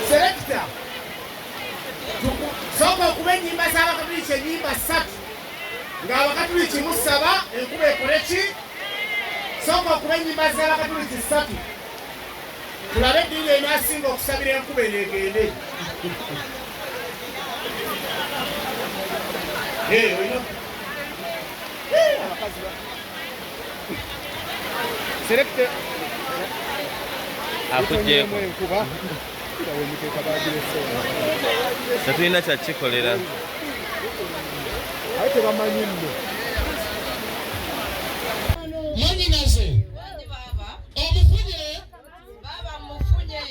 Selector. Soko kuba enyimba z'abakatuliki ennyimba 3 ng'abakatuliki musaba enkuba ekole ki? Soko kuba enyimba z'abakatuliki 3 tulabe eddiini enaasinga okusabira enkuba eneegende. Selector. Akujeeko. Tetulina kyakikolera. Ate bamanyi nno. Mwanyinaze. Omufunye. Baba mufunye.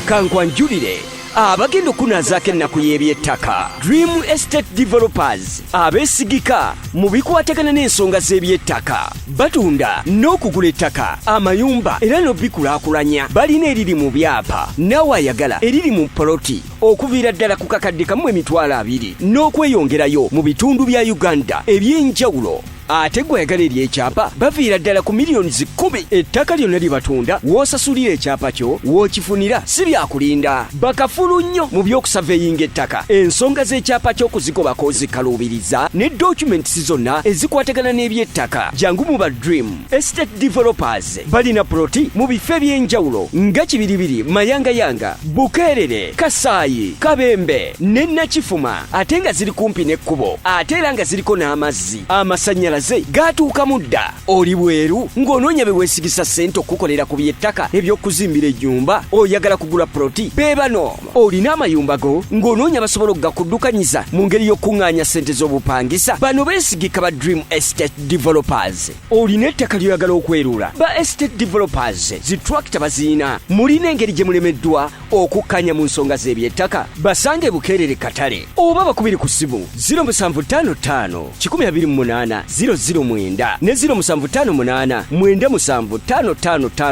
Kankwanjulire abagenda okunazaako ennaku y'ebyettaka. Dream Estate Developers abeesigika mu bikwatagana n'ensonga z'ebyettaka. Batunda n'okugula ettaka, amayumba era n'obikulaakulanya. Balina eriri mu byapa naawe ayagala eriri mu poloti okuviira ddala ku kakadde kamu emitwalo 2 n'okweyongerayo mu bitundu bya Uganda eby'enjawulo. Ate gwe ayagala ery'ekyapa baviira ddala ku miliyoni 10. Ettaka lyonna libatunda w'osasulira ekyapa kyo w'okifunira si byakulinda. Bakafulu nnyo mu by'okusaveeyinga ettaka. Ensonga z'ekyapa ky'okuzigobako ozikaluubiriza ne documents zonna ezikwatagana n'eby'ettaka. Jangu mu ba Dream Estate Developers balina ploti mu bifo eby'enjawulo nga Kibiribiri, Mayangayanga, Bukeerere, Kasaayi, Kabembe ne Nakifuma, ate nga ziri kumpi n'ekkubo, ate era nga ziriko n'amazzi, amasannyalaze gatuuka mudda. Oli bweru ng'onoonya bye weesigisa ssente okukolera ku by'ettaka eby'okuzimbira ennyumba, oyagala kugula ploti, beebano. Olina amayumba go ng'onoonya basobola okugakuddukanyiza mu ngeri y'okkuŋŋaanya ssente z'obupangisa, bano beesigika ba Dream Estate Developers. Olina ettaka ly'oyagala okwerula, ba Estate Developers zitrakita baziina. Mulina engeri gye mulemeddwa okukkanya mu nsonga z'eby'ettaka, basange Bukeerere Katale oba bakubiri ku ssimu 0755 128 009 ne 0758 9755554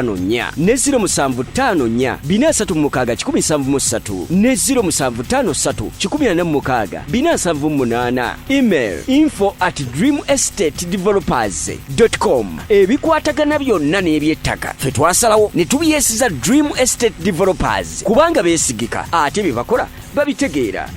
ne 0754 436 ne 0753 146 Email info@dreamestatedevelopers.com. Ebikwatagana byonna n'eby'ettaka ffe twasalawo ne tubyesiza Dream Estate Developers kubanga beesigika ate bye bakola babitegeera.